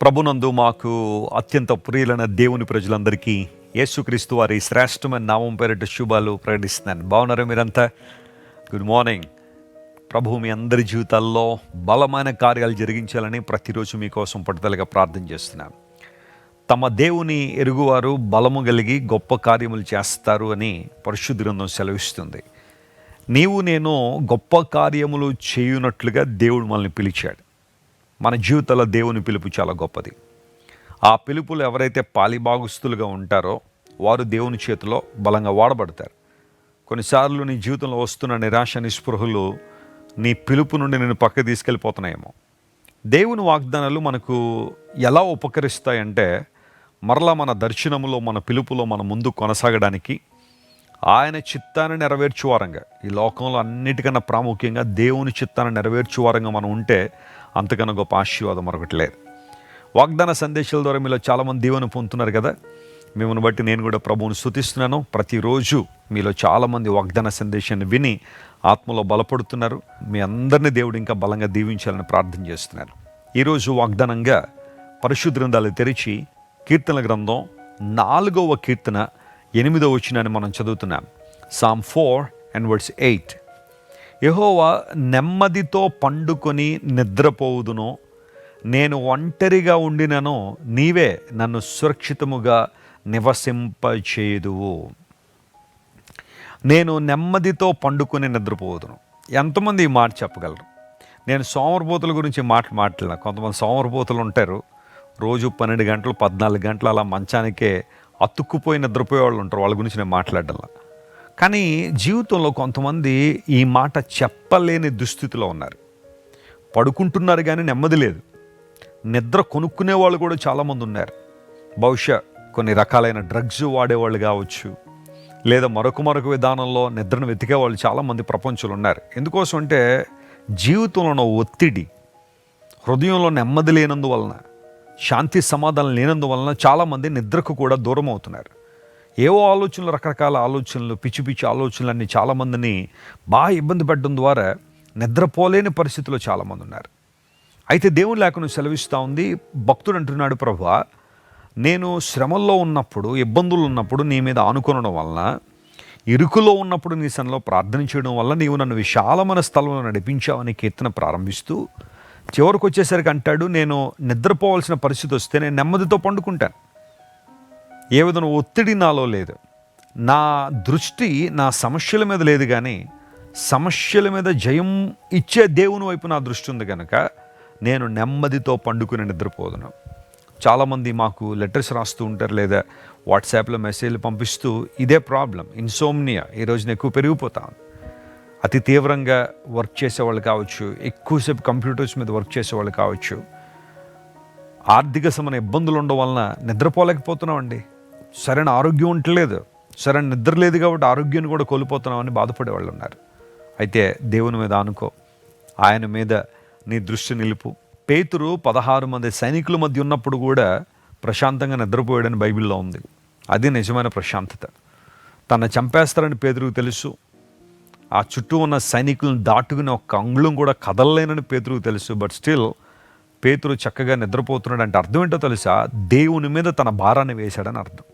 ప్రభునందు మాకు అత్యంత ప్రియులైన దేవుని ప్రజలందరికీ యేసుక్రీస్తు వారి శ్రేష్టమైన నామం పేరిట శుభాలు ప్రకటిస్తున్నాను. బాగున్నారా మీరంతా? Good morning. ప్రభు మీ అందరి జీవితాల్లో బలమైన కార్యాలు జరిగించాలని ప్రతిరోజు మీకోసం పట్టుదలగా ప్రార్థన చేస్తున్నాను. తమ దేవుని ఎరుగువారు బలము కలిగి గొప్ప కార్యములు చేస్తారు అని పరిశుద్ధ గ్రంథం సెలవిస్తుంది. నీవు నేను గొప్ప కార్యములు చేయునట్లుగా దేవుడు మనల్ని పిలిచాడు. మన జీవితంలో దేవుని పిలుపు చాలా గొప్పది. ఆ పిలుపులు ఎవరైతే పాలిభాగస్తులుగా ఉంటారో వారు దేవుని చేతిలో బలంగా వాడబడతారు. కొన్నిసార్లు నీ జీవితంలో వస్తున్న నిరాశ నిస్పృహలు నీ పిలుపు నుండి నేను పక్కకు తీసుకెళ్ళిపోతున్నాయేమో. దేవుని వాగ్దానాలు మనకు ఎలా ఉపకరిస్తాయంటే, మరలా మన దర్శనములో మన పిలుపులో మన ముందు కొనసాగడానికి ఆయన చిత్తాన్ని నెరవేర్చువారంగా, ఈ లోకంలో అన్నిటికన్నా ప్రాముఖ్యంగా దేవుని చిత్తాన్ని నెరవేర్చువారంగా మనం ఉంటే అంతకన్నా గొప్ప ఆశీర్వాదం మరొకటి లేదు. వాగ్దాన సందేశాల ద్వారా మీలో చాలామంది దీవెన పొందుతున్నారు కదా. మిమ్మల్ని బట్టి నేను కూడా ప్రభువుని స్తుతిస్తున్నాను. ప్రతిరోజు మీలో చాలామంది వాగ్దాన సందేశాన్ని విని ఆత్మలో బలపడుతున్నారు. మీ అందరినీ దేవుడు ఇంకా బలంగా దీవించాలని ప్రార్థన చేస్తున్నారు. ఈరోజు వాగ్దానంగా పరిశుద్ధ గ్రంథాలు తెరిచి కీర్తనల గ్రంథం 4వ కీర్తన 8వ వచనాన్ని మనం చదువుతున్నాం. Psalm 4:8. యెహోవా నెమ్మదితో పండుకొని నిద్రపోవుదును, నేను ఒంటరిగా ఉండినను నీవే నన్ను సురక్షితముగా నివసింపచేయుదువు. నేను నెమ్మదితో పండుకొని నిద్రపోవుదును. ఎంతమంది ఈ మాట చెప్పగలరు? నేను సోమరపోతుల గురించి మాట్లాడిన కొంతమంది సోమరపోతులు ఉంటారు. రోజు 12 గంటలు 14 గంటలు అలా మంచానికే అతుక్కుపోయి నిద్రపోయే వాళ్ళు ఉంటారు. వాళ్ళ గురించి నేను మాట్లాడాల. కానీ జీవితంలో కొంతమంది ఈ మాట చెప్పలేని దుస్థితిలో ఉన్నారు. పడుకుంటున్నారు కానీ నెమ్మది లేదు. నిద్ర కొనుక్కునే వాళ్ళు కూడా చాలామంది ఉన్నారు. బహుశా కొన్ని రకాలైన డ్రగ్స్ వాడేవాళ్ళు కావచ్చు, లేదా మరొక విధానంలో నిద్రను వెతికే వాళ్ళు చాలామంది ప్రపంచంలో ఉన్నారు. ఎందుకోసం అంటే జీవితంలో ఉన్న ఒత్తిడి, హృదయంలో నెమ్మది లేనందువలన, శాంతి సమాధానం లేనందువలన చాలామంది నిద్రకు కూడా దూరం అవుతున్నారు. ఏవో ఆలోచనలు, రకరకాల ఆలోచనలు, పిచ్చి పిచ్చి ఆలోచనలు అన్నీ చాలామందిని బాగా ఇబ్బంది పెట్టడం ద్వారా నిద్రపోలేని పరిస్థితిలో చాలామంది ఉన్నారు. అయితే దేవుని లేఖనం సెలవిస్తూ ఉంది. భక్తుడు అంటున్నాడు, ప్రభువా నేను శ్రమల్లో ఉన్నప్పుడు, ఇబ్బందులు ఉన్నప్పుడు నీ మీద ఆనుకొనడం వలన, ఇరుకులో ఉన్నప్పుడు నీ సన్నిధిలో ప్రార్థన చేయడం వల్ల నీవు నన్ను విశాలమైన స్థలంలో నడిపించావని కీర్తన ప్రారంభిస్తూ చివరికి వచ్చేసరికి అంటాడు, నేను నిద్రపోవాల్సిన పరిస్థితి వస్తే నేను నెమ్మదితో పండుకుంటాను. ఏ విధంగా ఒత్తిడి నాలో లేదు. నా దృష్టి నా సమస్యల మీద లేదు, కానీ సమస్యల మీద జయం ఇచ్చే దేవుని వైపు నా దృష్టి ఉంది కనుక నేను నెమ్మదితో పండుకుని నిద్రపోదును. చాలామంది మాకు లెటర్స్ రాస్తూ ఉంటారు, లేదా వాట్సాప్లో మెసేజ్లు పంపిస్తూ ఇదే ప్రాబ్లం, ఇన్సోమ్నియా ఈ రోజున ఎక్కువ పెరిగిపోతాను. అతి తీవ్రంగా వర్క్ చేసేవాళ్ళు కావచ్చు, ఎక్కువసేపు కంప్యూటర్స్ మీద వర్క్ చేసేవాళ్ళు కావచ్చు, ఆర్థిక సంబంధ ఇబ్బందులు ఉండడం వలన నిద్రపోలేకపోతున్నామండి. సరైన ఆరోగ్యం ఉండలేదు, సరైన నిద్ర లేదు కాబట్టి ఆరోగ్యాన్ని కూడా కోల్పోతున్నామని బాధపడే వాళ్ళు ఉన్నారు. అయితే దేవుని మీద ఆనుకో, ఆయన మీద నీ దృష్టి నిలుపు. పేతురు 16 మంది సైనికుల మధ్య ఉన్నప్పుడు కూడా ప్రశాంతంగా నిద్రపోయాడని బైబిల్లో ఉంది. అది నిజమైన ప్రశాంతత. తన చంపేస్తారని పేతురుకు తెలుసు. ఆ చుట్టూ ఉన్న సైనికులను దాటుకుని ఒక్క అంగుళం కూడా కదలలేనని పేతురుకు తెలుసు. బట్ స్టిల్ పేతురు చక్కగా నిద్రపోతున్నాడు. అంటే అర్థం ఏంటో తెలుసా? దేవుని మీద తన భారాన్ని వేశాడని అర్థం.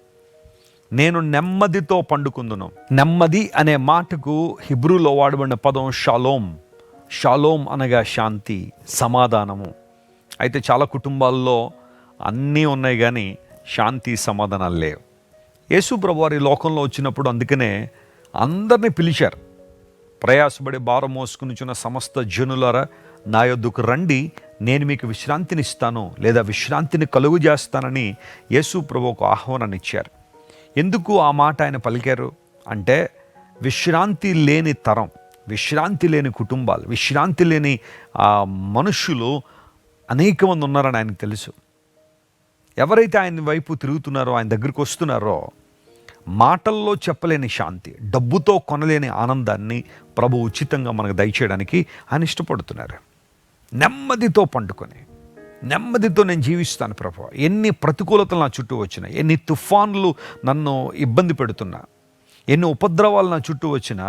నేను నెమ్మదితో పండుకుందును. నెమ్మది అనే మాటకు హిబ్రూలో వాడబడిన పదం షాలోమ్. షాలోమ్ అనగా శాంతి, సమాధానము. అయితే చాలా కుటుంబాల్లో అన్నీ ఉన్నాయి కానీ శాంతి సమాధానాలు లేవు. యేసు ప్రభువారు ఈ లోకంలో వచ్చినప్పుడు అందుకనే అందరినీ పిలిచారు. ప్రయాసపడి భారం మోసుకునిచున్న సమస్త జనులారా నా యొద్దకు రండి, నేను మీకు విశ్రాంతినిస్తాను, లేదా విశ్రాంతిని కలుగు చేస్తానని యేసు ప్రభు ఒక ఆహ్వానాన్ని ఇచ్చారు. ఎందుకు ఆ మాట ఆయన పలికారు అంటే, విశ్రాంతి లేని తరం, విశ్రాంతి లేని కుటుంబాలు, విశ్రాంతి లేని మనుషులు అనేక మంది ఉన్నారని ఆయనకు తెలుసు. ఎవరైతే ఆయన వైపు తిరుగుతున్నారో, ఆయన దగ్గరికి వస్తున్నారో, మాటల్లో చెప్పలేని శాంతి, డబ్బుతో కొనలేని ఆనందాన్ని ప్రభు ఉచితంగా మనకు దయచేయడానికి ఆయన ఇష్టపడుతున్నారు. నెమ్మదితో పండుకొని, నెమ్మదితో నేను జీవిస్తాను ప్రభు. ఎన్ని ప్రతికూలతలు నా చుట్టూ వచ్చినా, ఎన్ని తుఫాన్లు నన్ను ఇబ్బంది పెడుతున్నా, ఎన్ని ఉపద్రవాలు నా చుట్టూ వచ్చినా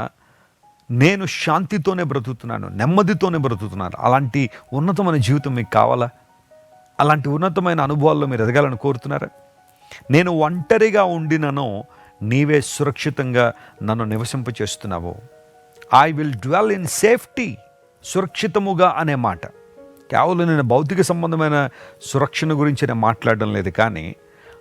నేను శాంతితోనే బ్రతుకుతున్నాను, నెమ్మదితోనే బ్రతుకుతున్నాను. అలాంటి ఉన్నతమైన జీవితం మీకు కావాలా? అలాంటి ఉన్నతమైన అనుభవాల్లో మీరు ఎదగాలని కోరుతున్నారా? నేను ఒంటరిగా ఉండినను నీవే సురక్షితంగా నన్ను నివసింపచేస్తున్నావు. I will dwell in safety. సురక్షితముగా అనే మాట కేవలం నేను భౌతిక సంబంధమైన సురక్షణ గురించి నేను మాట్లాడడం లేదు, కానీ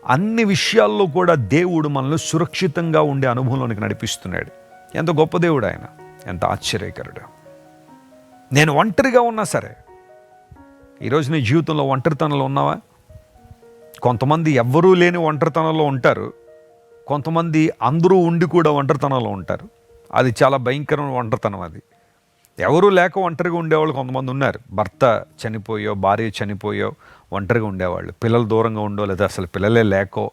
అన్ని విషయాల్లో కూడా దేవుడు మనల్ని సురక్షితంగా ఉండే అనుభవంలోనికి నడిపిస్తున్నాడు. ఎంత గొప్ప దేవుడు ఆయన, ఎంత ఆశ్చర్యకరుడు. నేను ఒంటరిగా ఉన్నా సరే, ఈరోజు నీ జీవితంలో ఒంటరితనంలో ఉన్నావా? కొంతమంది ఎవ్వరూ లేని ఒంటరితనంలో ఉంటారు, కొంతమంది అందరూ ఉండి కూడా ఒంటరితనంలో ఉంటారు. అది చాలా భయంకరమైన ఒంటరితనం. అది ఎవరూ లేక ఒంటరిగా ఉండేవాళ్ళు కొంతమంది ఉన్నారు. భర్త చనిపోయో, భార్య చనిపోయో ఒంటరిగా ఉండేవాళ్ళు, పిల్లలు దూరంగా ఉండో, లేదా అసలు పిల్లలే లేకో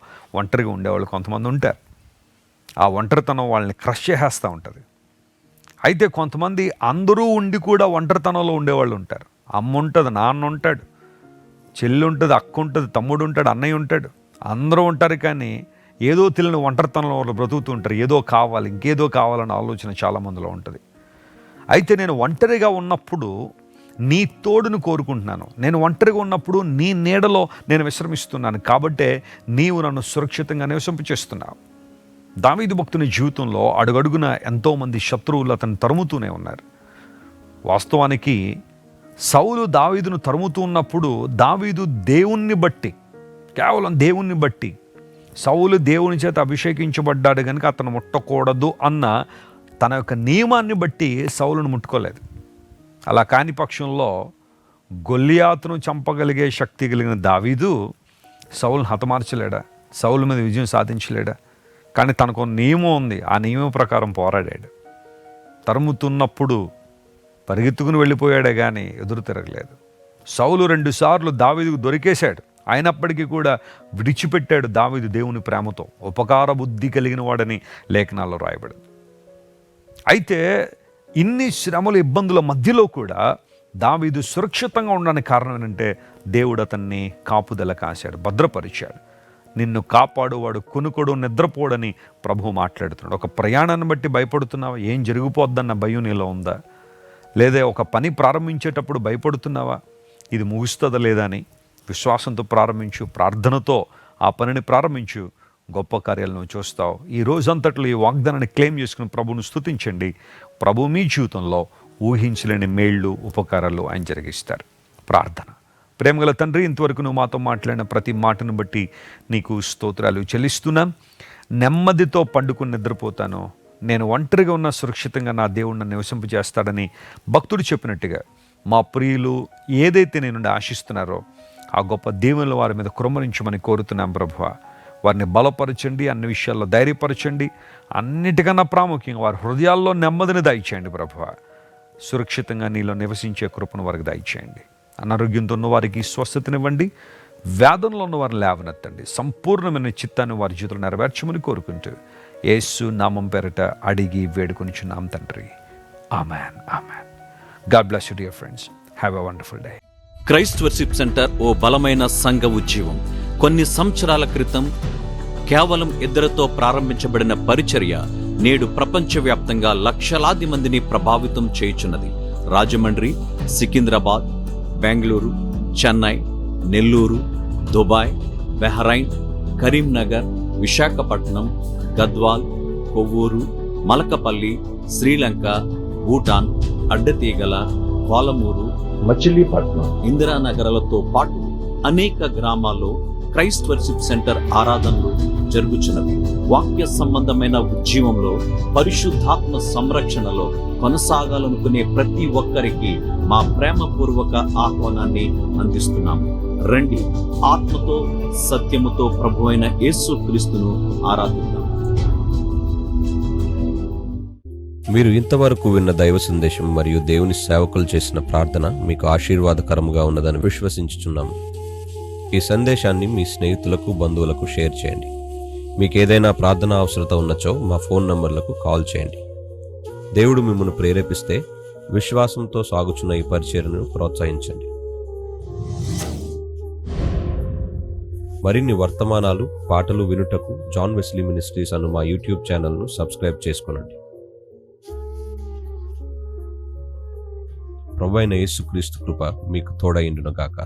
ఒంటరిగా ఉండేవాళ్ళు కొంతమంది ఉంటారు. ఆ ఒంటరితనం వాళ్ళని క్రష్ చేసేస్తూ ఉంటుంది. అయితే కొంతమంది అందరూ ఉండి కూడా ఒంటరితనంలో ఉండేవాళ్ళు ఉంటారు. అమ్మ ఉంటుంది, నాన్న ఉంటాడు, చెల్లి ఉంటుంది, అక్క ఉంటుంది, తమ్ముడు ఉంటాడు, అన్నయ్య ఉంటాడు, అందరూ ఉంటారు. కానీ ఏదో తెలియని ఒంటరితనంలో వాళ్ళు బ్రతుకుతూ ఉంటారు. ఏదో కావాలి, ఇంకేదో కావాలన్న ఆలోచన చాలామందిలో ఉంటుంది. అయితే నేను ఒంటరిగా ఉన్నప్పుడు నీ తోడును కోరుకుంటున్నాను. నేను ఒంటరిగా ఉన్నప్పుడు నీ నీడలో నేను విశ్రమిస్తున్నాను. కాబట్టే నీవు నన్ను సురక్షితంగా నివసింపచేస్తున్నావు. దావీదు భక్తుని జీవితంలో అడుగడుగున ఎంతోమంది శత్రువులు అతను తరుముతూనే ఉన్నారు. వాస్తవానికి సౌలు దావీదును తరుముతూ ఉన్నప్పుడు దావీదు దేవుణ్ణి బట్టి, కేవలం దేవుణ్ణి బట్టి, సౌలు దేవుని చేత అభిషేకించబడ్డాడు కనుక అతను ముట్టకూడదు అన్న తన యొక్క నియమాన్ని బట్టి సౌలును ముట్టుకోలేదు. అలా కాని పక్షంలో గొల్లియాతును చంపగలిగే శక్తి కలిగిన దావీదు సౌలును హతమార్చలేడా? సౌలు మీద విజయం సాధించలేడా? కానీ తనకు నియమం ఉంది, ఆ నియమం ప్రకారం పోరాడాడు. తరుముతున్నప్పుడు పరిగెత్తుకుని వెళ్ళిపోయాడే కానీ ఎదురు తిరగలేదు. సౌలు 2 సార్లు దావీదుకు దొరికేశాడు, అయినప్పటికీ కూడా విడిచిపెట్టాడు దావీదు దేవుని ప్రేమతో. ఉపకార బుద్ధి కలిగిన వాడని లేఖనాల్లో రాయబడింది. అయితే ఇన్ని శ్రమలు, ఇబ్బందుల మధ్యలో కూడా దావీదు సురక్షితంగా ఉండడానికి కారణం ఏంటంటే దేవుడు అతన్ని కాపుదల కాశాడు, భద్రపరిచాడు. నిన్ను కాపాడువాడు కొనుకొడు నిద్రపోడని ప్రభువు మాట్లాడుతున్నాడు. ఒక ప్రయాణాన్ని బట్టి భయపడుతున్నావా? ఏం జరిగిపోద్దన్న భయం నీలో ఉందా? లేదా ఒక పని ప్రారంభించేటప్పుడు భయపడుతున్నావా? ఇది ముగుస్తుందా లేదా అని? విశ్వాసంతో ప్రారంభించు, ప్రార్థనతో ఆ పనిని ప్రారంభించు, గొప్ప కార్యాలను చూస్తావు. ఈ రోజంతట్లో ఈ వాగ్దానాన్ని క్లెయిమ్ చేసుకుని ప్రభువును స్తుతించండి. ప్రభు మీ జీవితంలో ఊహించలేని మేళ్ళు, ఉపకారాలు ఆయన జరిగిస్తారు. ప్రార్థన. ప్రేమగల తండ్రి, ఇంతవరకు నువ్వు మాతో మాట్లాడిన ప్రతి మాటను బట్టి నీకు స్తోత్రాలు చెల్లిస్తున్నాను. నెమ్మదితో పండుకుని నిద్రపోతాను. నేను ఒంటరిగా ఉన్న సురక్షితంగా నా దేవుడిని నివసింపజేస్తాడని భక్తుడు చెప్పినట్టుగా మా ప్రియులు ఏదైతే నేను ఆశిస్తున్నారో ఆ గొప్ప దీవెనలు వారి మీద కుమ్మరించమని కోరుతున్నాం ప్రభువా. వారిని బలపరచండి, అన్ని విషయాల్లో ధైర్యపరచండి, అన్నిటికన్నా ప్రాముఖ్యంగా వారి హృదయాల్లో నెమ్మదిని దయచేయండి ప్రభువా. సురక్షితంగా నీలో నివసించే కృపను వారికి దయచేయండి. అనారోగ్యంతో ఉన్న వారికి స్వస్థతనివ్వండి, వ్యాధంలో ఉన్న వారిని లేవనెత్తండి. సంపూర్ణమైన చిత్తాన్ని వారి జీవితంలో నెరవేర్చమని కోరుకుంటూ యేసు నామం పేరట అడిగి వేడుకొనిచున్నాం తండ్రి. Amen, amen. God bless you dear friends. Have a wonderful day. Christ worship centre ఓ బలమైన సంఘ ఉద్యమం. కొన్ని సంవత్సరాల క్రితం కేవలం 2తో ప్రారంభించబడిన పరిచర్య నేడు ప్రపంచవ్యాప్తంగా లక్షలాది మందిని ప్రభావితం చేయుచున్నది. రాజమండ్రి, సికింద్రాబాద్, బెంగళూరు, చెన్నై, నెల్లూరు, దుబాయ్, బెహ్రైన్, కరీంనగర్, విశాఖపట్నం, గద్వాల్, కొవ్వూరు, మలకపల్లి, శ్రీలంక, భూటాన్, అడ్డతీగల, పాలమూరు, మచిలీపట్నం, ఇందిరానగర్లతో పాటు అనేక గ్రామాల్లో క్రైస్ట్ వర్షిప్ సెంటర్ ఆరాధనలు జరుగుచున్నవి. వాక్య సంబంధమైన ఉద్యమంలో, పరిశుద్ధాత్మ సంరక్షణలో కొనసాగాలనుకునే ప్రతి ఒక్కరికి మా ప్రేమపూర్వక ఆహ్వానాన్ని అందిస్తున్నాము. రండి, ఆత్మతో సత్యముతో ప్రభువైన యేసుక్రీస్తును ఆరాధిద్దాం. మీరు ఇంతవరకు విన్న దైవ సందేశం మరియు దేవుని సేవకులు చేసిన ప్రార్థన మీకు ఆశీర్వాదకరముగా ఉన్నదని విశ్వసించుచున్నాము. ఈ సందేశాన్ని మీ స్నేహితులకు, బంధువులకు షేర్ చేయండి. మీకు ఏదైనా ప్రార్థన అవసరత ఉన్నచో మా ఫోన్ నంబర్లకు కాల్ చేయండి. దేవుడు మిమ్మల్ని ప్రేరేపిస్తే విశ్వాసంతో సాగుచున్న ఈ పరిచర్యను ప్రోత్సహించండి. మరిన్ని వర్తమానాలు, పాటలు వినుటకు జాన్ వెస్లీ మినిస్ట్రీస్ అను మా యూట్యూబ్ ఛానల్ను సబ్స్క్రైబ్ చేసుకొనండి. ప్రభువైన యేసుక్రీస్తు కృప మీకు తోడైండును గాక.